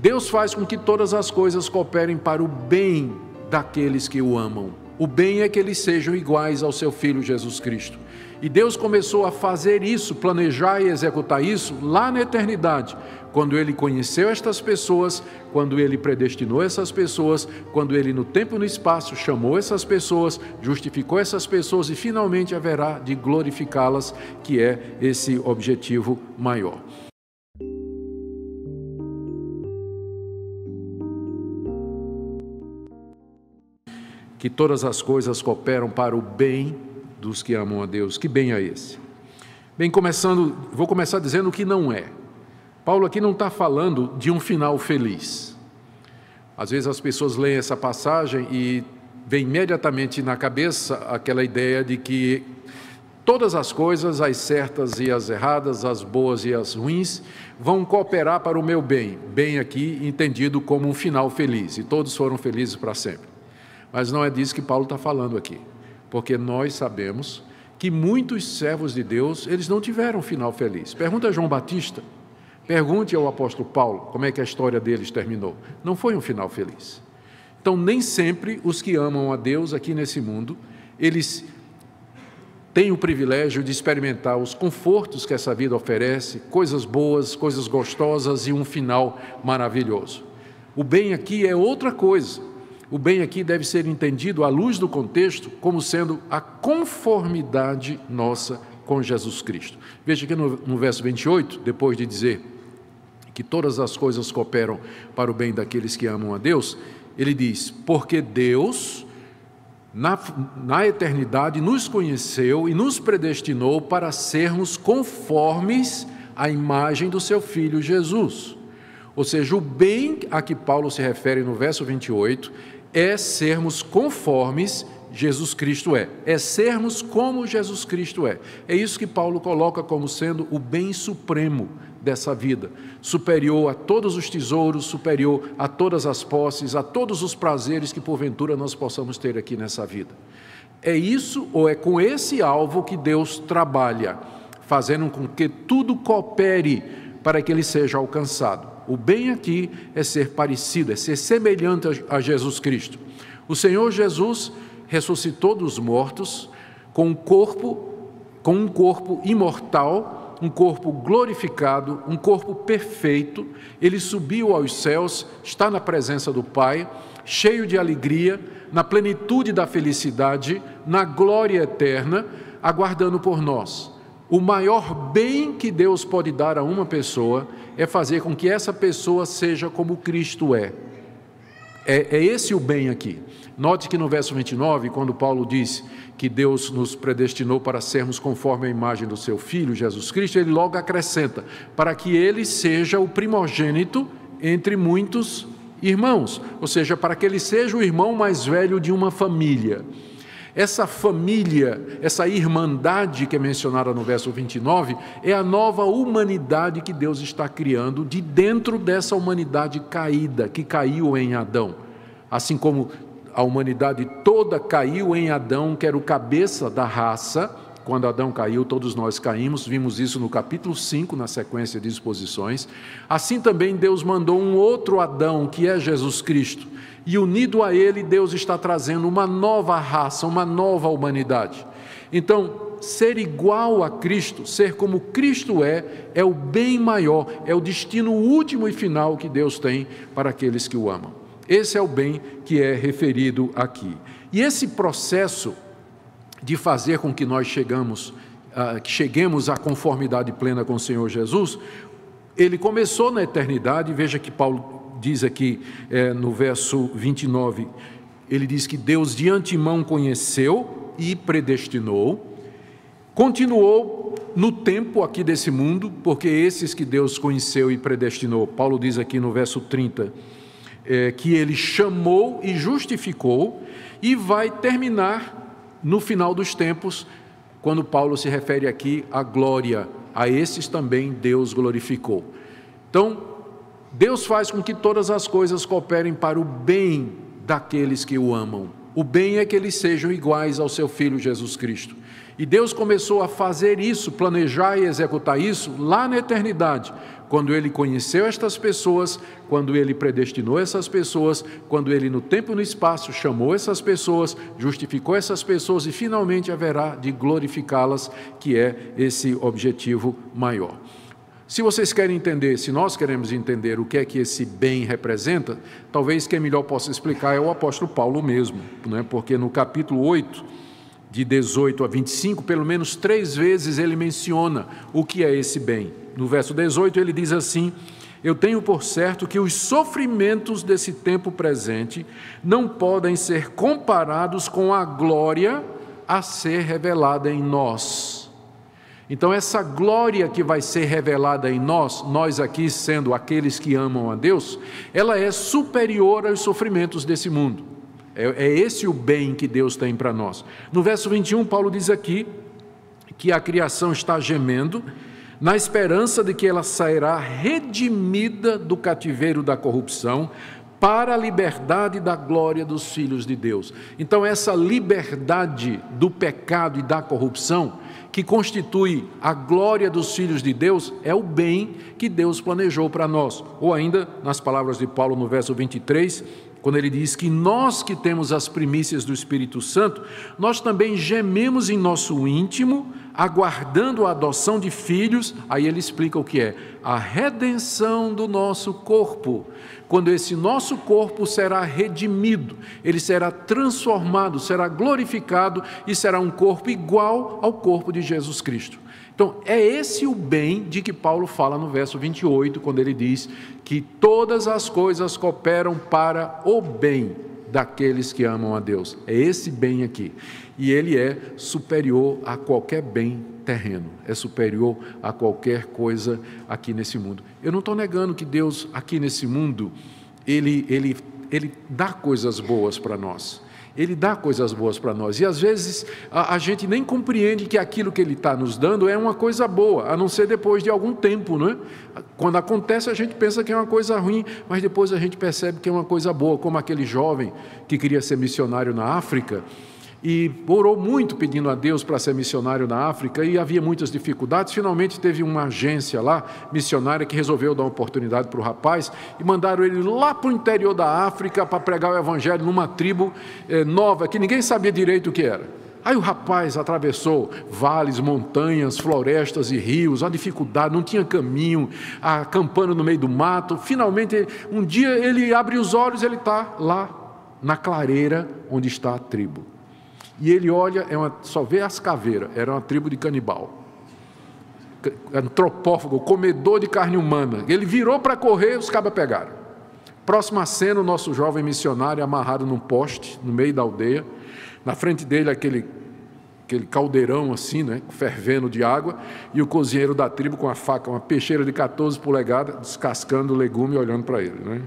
Deus faz com que todas as coisas cooperem para o bem daqueles que o amam. O bem é que eles sejam iguais ao seu Filho Jesus Cristo. E Deus começou a fazer isso, planejar e executar isso lá na eternidade, quando Ele conheceu estas pessoas, quando Ele predestinou essas pessoas, quando Ele no tempo e no espaço chamou essas pessoas, justificou essas pessoas e finalmente haverá de glorificá-las, que é esse objetivo maior. Que todas as coisas cooperam para o bem dos que amam a Deus. Que bem é esse? Bem, vou começar dizendo o que não é. Paulo aqui não está falando de um final feliz. Às vezes as pessoas leem essa passagem e vem imediatamente na cabeça aquela ideia de que todas as coisas, as certas e as erradas, as boas e as ruins, vão cooperar para o meu bem. Bem aqui entendido como um final feliz, e todos foram felizes para sempre. Mas não é disso que Paulo está falando aqui, porque nós sabemos que muitos servos de Deus, eles não tiveram um final feliz. Pergunta a João Batista, pergunte ao apóstolo Paulo como é que a história deles terminou. Não foi um final feliz. Então, nem sempre os que amam a Deus aqui nesse mundo, eles têm o privilégio de experimentar os confortos que essa vida oferece, coisas boas, coisas gostosas e um final maravilhoso. O bem aqui é outra coisa. O bem aqui deve ser entendido à luz do contexto como sendo a conformidade nossa com Jesus Cristo. Veja aqui no verso 28, depois de dizer que todas as coisas cooperam para o bem daqueles que amam a Deus, ele diz, porque Deus, na eternidade, nos conheceu e nos predestinou para sermos conformes à imagem do seu Filho Jesus. Ou seja, o bem a que Paulo se refere no verso 28 é sermos conformes Jesus Cristo é sermos como Jesus Cristo é. É isso que Paulo coloca como sendo o bem supremo dessa vida, superior a todos os tesouros, superior a todas as posses, a todos os prazeres que porventura nós possamos ter aqui nessa vida. É isso, ou é com esse alvo que Deus trabalha, fazendo com que tudo coopere para que ele seja alcançado. O bem aqui é ser parecido, é ser semelhante a Jesus Cristo. O Senhor Jesus ressuscitou dos mortos com um corpo imortal, um corpo glorificado, um corpo perfeito. Ele subiu aos céus, está na presença do Pai, cheio de alegria, na plenitude da felicidade, na glória eterna, aguardando por nós. O maior bem que Deus pode dar a uma pessoa é fazer com que essa pessoa seja como Cristo é. É esse o bem aqui. Note que no verso 29, quando Paulo diz que Deus nos predestinou para sermos conforme a imagem do seu Filho, Jesus Cristo, ele logo acrescenta, para que ele seja o primogênito entre muitos irmãos, ou seja, para que ele seja o irmão mais velho de uma família. Essa família, essa irmandade que é mencionada no verso 29, é a nova humanidade que Deus está criando de dentro dessa humanidade caída, que caiu em Adão. Assim como a humanidade toda caiu em Adão, que era o cabeça da raça. Quando Adão caiu, todos nós caímos, vimos isso no capítulo 5, na sequência de exposições. Assim também Deus mandou um outro Adão, que é Jesus Cristo. E unido a ele, Deus está trazendo uma nova raça, uma nova humanidade. Então, ser igual a Cristo, ser como Cristo é o bem maior, é o destino último e final que Deus tem para aqueles que o amam. Esse é o bem que é referido aqui. E esse processo de fazer com que nós cheguemos à conformidade plena com o Senhor Jesus, ele começou na eternidade. Veja que Paulo diz aqui no verso 29, ele diz que Deus de antemão conheceu e predestinou, continuou no tempo aqui desse mundo, porque esses que Deus conheceu e predestinou, Paulo diz aqui no verso 30, que ele chamou e justificou, e vai terminar no final dos tempos, quando Paulo se refere aqui à glória, a esses também Deus glorificou. Então, Deus faz com que todas as coisas cooperem para o bem daqueles que o amam. O bem é que eles sejam iguais ao seu Filho Jesus Cristo. E Deus começou a fazer isso, planejar e executar isso lá na eternidade, quando Ele conheceu estas pessoas, quando Ele predestinou essas pessoas, quando Ele no tempo e no espaço chamou essas pessoas, justificou essas pessoas e finalmente haverá de glorificá-las, que é esse objetivo maior. Se vocês querem entender, se nós queremos entender o que é que esse bem representa, talvez quem melhor possa explicar é o apóstolo Paulo mesmo, né? Porque no capítulo 8, de 18 a 25, pelo menos 3 vezes ele menciona o que é esse bem. No verso 18 ele diz assim: eu tenho por certo que os sofrimentos desse tempo presente não podem ser comparados com a glória a ser revelada em nós. Então essa glória que vai ser revelada em nós aqui sendo aqueles que amam a Deus, ela é superior aos sofrimentos desse mundo. É esse o bem que Deus tem para nós. No verso 21, Paulo diz aqui que a criação está gemendo, na esperança de que ela sairá redimida do cativeiro da corrupção, para a liberdade da glória dos filhos de Deus. Então essa liberdade do pecado e da corrupção, que constitui a glória dos filhos de Deus, é o bem que Deus planejou para nós. Ou ainda, nas palavras de Paulo no verso 23, quando ele diz que nós que temos as primícias do Espírito Santo, nós também gememos em nosso íntimo, aguardando a adoção de filhos. Aí ele explica o que é a redenção do nosso corpo. Quando esse nosso corpo será redimido, ele será transformado, será glorificado e será um corpo igual ao corpo de Jesus Cristo. Então, é esse o bem de que Paulo fala no verso 28, quando ele diz que todas as coisas cooperam para o bem daqueles que amam a Deus. É esse bem aqui. E ele é superior a qualquer bem terreno, é superior a qualquer coisa aqui nesse mundo. Eu não estou negando que Deus aqui nesse mundo, Ele dá coisas boas para nós. Ele dá coisas boas para nós, e às vezes a gente nem compreende que aquilo que Ele está nos dando é uma coisa boa, a não ser depois de algum tempo, não é? Quando acontece a gente pensa que é uma coisa ruim, mas depois a gente percebe que é uma coisa boa, como aquele jovem que queria ser missionário na África, e orou muito pedindo a Deus para ser missionário na África, e havia muitas dificuldades. Finalmente teve uma agência lá, missionária, que resolveu dar uma oportunidade para o rapaz, e mandaram ele lá para o interior da África para pregar o evangelho numa tribo nova, que ninguém sabia direito o que era. Aí o rapaz atravessou vales, montanhas, florestas e rios, a dificuldade, não tinha caminho, acampando no meio do mato. Finalmente, um dia ele abre os olhos, ele está lá na clareira onde está a tribo. E ele olha, só vê as caveiras, era uma tribo de canibal, antropófago, comedor de carne humana. Ele virou para correr, os cabas pegaram. Próxima cena, o nosso jovem missionário amarrado num poste, no meio da aldeia, na frente dele aquele caldeirão assim, né, fervendo de água, e o cozinheiro da tribo com a faca, uma peixeira de 14 polegadas, descascando o legume e olhando para ele, né?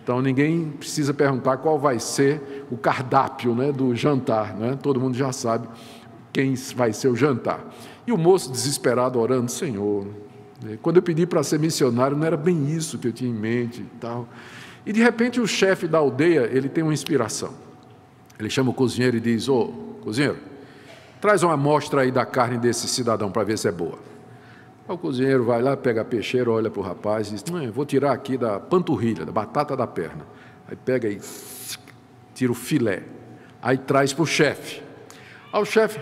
Então ninguém precisa perguntar qual vai ser o cardápio, né, do jantar, né? Todo mundo já sabe quem vai ser o jantar. E o moço desesperado orando: Senhor, quando eu pedi para ser missionário não era bem isso que eu tinha em mente e tal. E de repente o chefe da aldeia, ele tem uma inspiração. Ele chama o cozinheiro e diz: ô, cozinheiro, traz uma amostra aí da carne desse cidadão para ver se é boa. O cozinheiro vai lá, pega a peixeira, olha para o rapaz e diz: vou tirar aqui da panturrilha, da batata da perna. Aí pega e tira o filé. Aí traz para o chefe. Aí o chefe: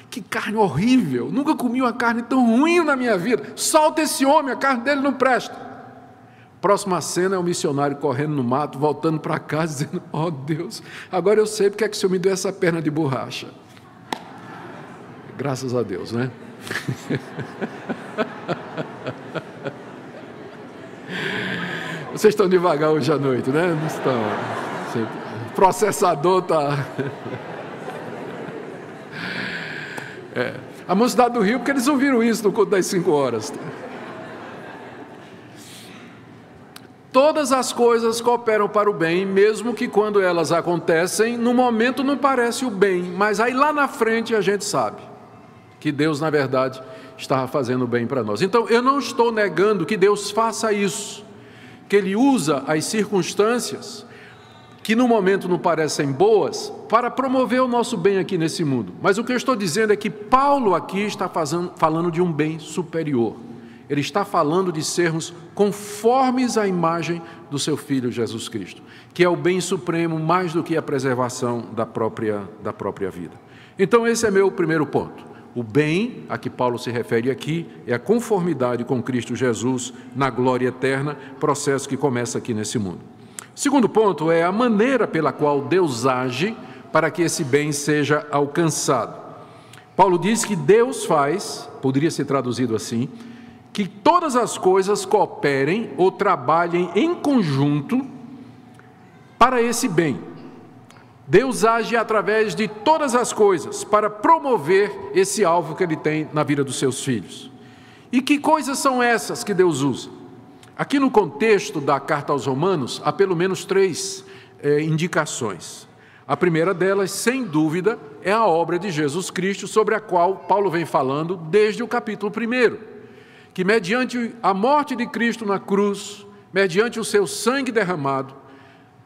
que carne horrível, nunca comi uma carne tão ruim na minha vida. Solta esse homem, a carne dele não presta. Próxima cena é o missionário correndo no mato, voltando para casa, dizendo: oh Deus, agora eu sei porque é que o Senhor me deu essa perna de borracha. Graças a Deus, né? Vocês estão devagar hoje à noite, né? Não estão. O processador está... A mocidade do Rio, porque eles ouviram isso no culto das 5 horas. Todas as coisas cooperam para o bem, mesmo que quando elas acontecem, no momento não parece o bem, mas aí lá na frente a gente sabe que Deus, na verdade, estava fazendo bem para nós. Então, eu não estou negando que Deus faça isso, que Ele usa as circunstâncias que no momento não parecem boas, para promover o nosso bem aqui nesse mundo. Mas o que eu estou dizendo é que Paulo aqui está falando de um bem superior. Ele está falando de sermos conformes à imagem do seu Filho Jesus Cristo, que é o bem supremo mais do que a preservação da própria vida. Então esse é meu primeiro ponto. O bem a que Paulo se refere aqui é a conformidade com Cristo Jesus na glória eterna, processo que começa aqui nesse mundo. Segundo ponto é a maneira pela qual Deus age para que esse bem seja alcançado. Paulo diz que Deus faz, poderia ser traduzido assim, que todas as coisas cooperem ou trabalhem em conjunto para esse bem. Deus age através de todas as coisas para promover esse alvo que Ele tem na vida dos seus filhos. E que coisas são essas que Deus usa? Aqui no contexto da carta aos Romanos, há pelo menos 3 indicações. A primeira delas, sem dúvida, é a obra de Jesus Cristo, sobre a qual Paulo vem falando desde o capítulo 1, que mediante a morte de Cristo na cruz, mediante o seu sangue derramado,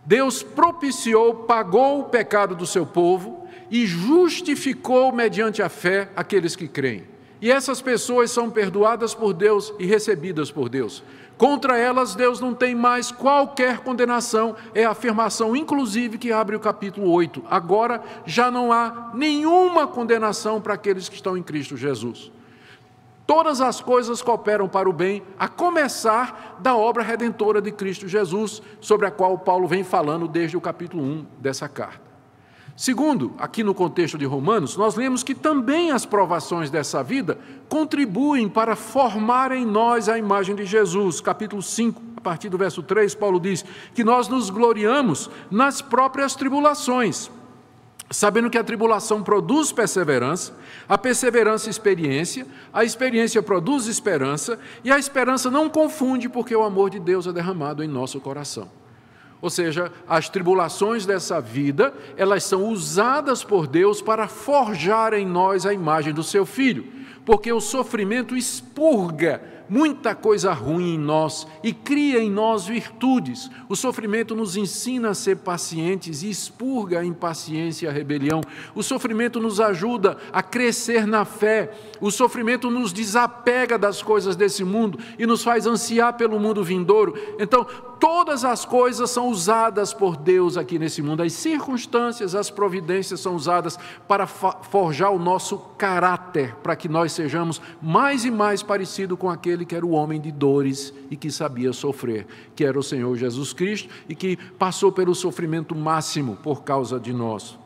Deus propiciou, pagou o pecado do seu povo e justificou mediante a fé aqueles que creem. E essas pessoas são perdoadas por Deus e recebidas por Deus. Contra elas, Deus não tem mais qualquer condenação, é a afirmação, inclusive, que abre o capítulo 8. Agora, já não há nenhuma condenação para aqueles que estão em Cristo Jesus. Todas as coisas cooperam para o bem, a começar da obra redentora de Cristo Jesus, sobre a qual Paulo vem falando desde o capítulo 1 dessa carta. Segundo, aqui no contexto de Romanos, nós lemos que também as provações dessa vida contribuem para formar em nós a imagem de Jesus. Capítulo 5, a partir do verso 3, Paulo diz que nós nos gloriamos nas próprias tribulações, sabendo que a tribulação produz perseverança, a perseverança experiência, a experiência produz esperança, e a esperança não confunde, porque o amor de Deus é derramado em nosso coração. Ou seja, as tribulações dessa vida, elas são usadas por Deus para forjar em nós a imagem do seu Filho, porque o sofrimento expurga muita coisa ruim em nós e cria em nós virtudes. O sofrimento nos ensina a ser pacientes e expurga a impaciência e a rebelião. O sofrimento nos ajuda a crescer na fé. O sofrimento nos desapega das coisas desse mundo e nos faz ansiar pelo mundo vindouro. Então, todas as coisas são usadas por Deus aqui nesse mundo. As circunstâncias, as providências são usadas para forjar o nosso caráter, para que nós sejamos mais e mais parecidos com aquele que era o homem de dores e que sabia sofrer, que era o Senhor Jesus Cristo e que passou pelo sofrimento máximo por causa de nós.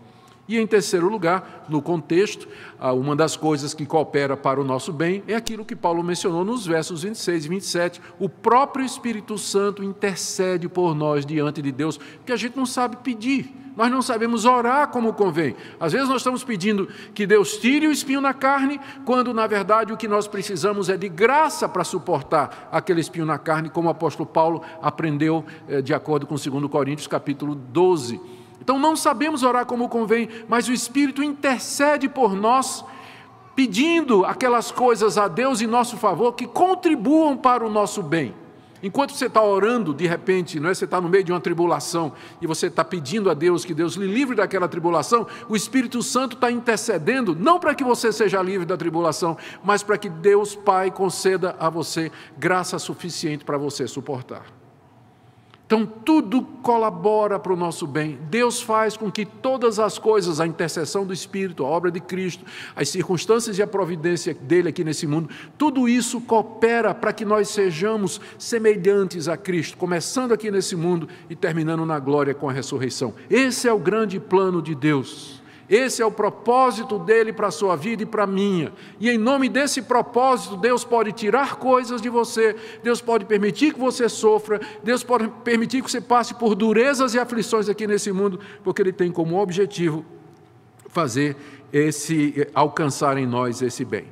E em terceiro lugar, no contexto, uma das coisas que coopera para o nosso bem é aquilo que Paulo mencionou nos versos 26 e 27. O próprio Espírito Santo intercede por nós diante de Deus, porque a gente não sabe pedir, nós não sabemos orar como convém. Às vezes nós estamos pedindo que Deus tire o espinho na carne, quando na verdade o que nós precisamos é de graça para suportar aquele espinho na carne, como o apóstolo Paulo aprendeu de acordo com 2 Coríntios capítulo 12. Então não sabemos orar como convém, mas o Espírito intercede por nós, pedindo aquelas coisas a Deus em nosso favor que contribuam para o nosso bem. Enquanto você está orando, de repente, você está no meio de uma tribulação e você está pedindo a Deus que Deus lhe livre daquela tribulação, o Espírito Santo está intercedendo, não para que você seja livre da tribulação, mas para que Deus Pai conceda a você graça suficiente para você suportar. Então, tudo colabora para o nosso bem. Deus faz com que todas as coisas, a intercessão do Espírito, a obra de Cristo, as circunstâncias e a providência dele aqui nesse mundo, tudo isso coopera para que nós sejamos semelhantes a Cristo, começando aqui nesse mundo e terminando na glória com a ressurreição. Esse é o grande plano de Deus. Esse é o propósito dele para a sua vida e para a minha. E em nome desse propósito, Deus pode tirar coisas de você, Deus pode permitir que você sofra, Deus pode permitir que você passe por durezas e aflições aqui nesse mundo, porque Ele tem como objetivo alcançar em nós esse bem.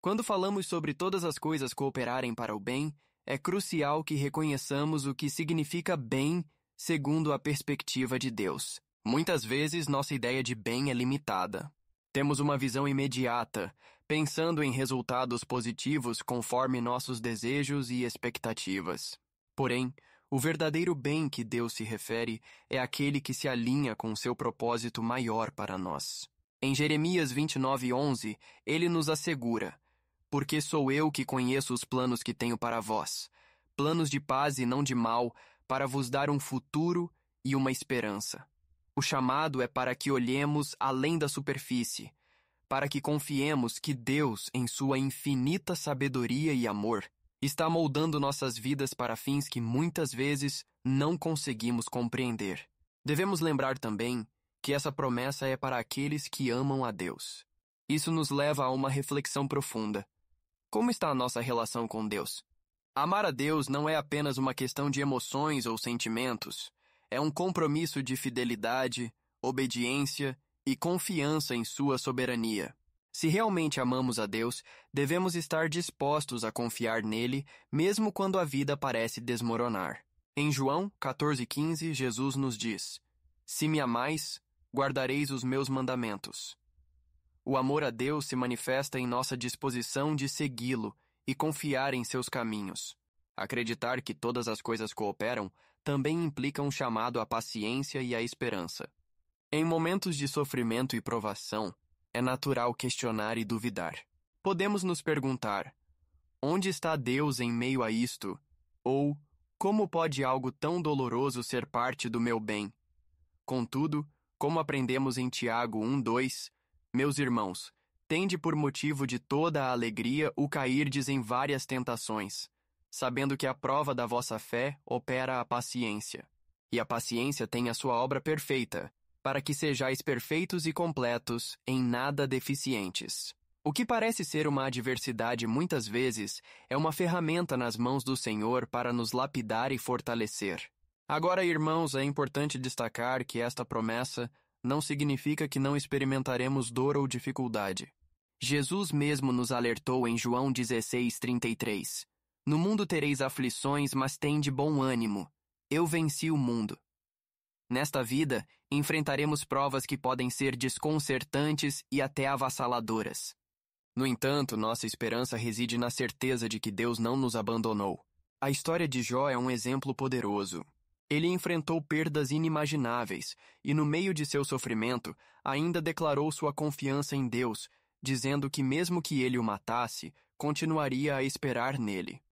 Quando falamos sobre todas as coisas cooperarem para o bem, é crucial que reconheçamos o que significa bem segundo a perspectiva de Deus. Muitas vezes, nossa ideia de bem é limitada. Temos uma visão imediata, pensando em resultados positivos conforme nossos desejos e expectativas. Porém, O verdadeiro bem que Deus se refere é aquele que se alinha com seu propósito maior para nós. Em Jeremias 29:11, ele nos assegura: porque sou eu que conheço os planos que tenho para vós, planos de paz e não de mal, para vos dar um futuro e uma esperança. O chamado é para que olhemos além da superfície, para que confiemos que Deus, em sua infinita sabedoria e amor, está moldando nossas vidas para fins que muitas vezes não conseguimos compreender. Devemos lembrar também que essa promessa é para aqueles que amam a Deus. Isso nos leva a uma reflexão profunda. Como está a nossa relação com Deus? Amar a Deus não é apenas uma questão de emoções ou sentimentos. É um compromisso de fidelidade, obediência e confiança em sua soberania. Se realmente amamos a Deus, devemos estar dispostos a confiar nele, mesmo quando a vida parece desmoronar. Em João 14:15, Jesus nos diz: se me amais, guardareis os meus mandamentos. O amor a Deus se manifesta em nossa disposição de segui-lo e confiar em seus caminhos. Acreditar que todas as coisas cooperam também implica um chamado à paciência e à esperança. Em momentos de sofrimento e provação, é natural questionar e duvidar. Podemos nos perguntar: onde está Deus em meio a isto? Ou, como pode algo tão doloroso ser parte do meu bem? Contudo, como aprendemos em Tiago 1:2, meus irmãos, tende por motivo de toda a alegria o cairdes em várias tentações, sabendo que a prova da vossa fé opera a paciência. E a paciência tem a sua obra perfeita, para que sejais perfeitos e completos, em nada deficientes. O que parece ser uma adversidade muitas vezes é uma ferramenta nas mãos do Senhor para nos lapidar e fortalecer. Agora, irmãos, é importante destacar que esta promessa não significa que não experimentaremos dor ou dificuldade. Jesus mesmo nos alertou em João 16:33. No mundo tereis aflições, mas tende bom ânimo. Eu venci o mundo. Nesta vida, enfrentaremos provas que podem ser desconcertantes e até avassaladoras. No entanto, nossa esperança reside na certeza de que Deus não nos abandonou. A história de Jó é um exemplo poderoso. Ele enfrentou perdas inimagináveis e, no meio de seu sofrimento, ainda declarou sua confiança em Deus, dizendo que mesmo que ele o matasse, continuaria a esperar nele.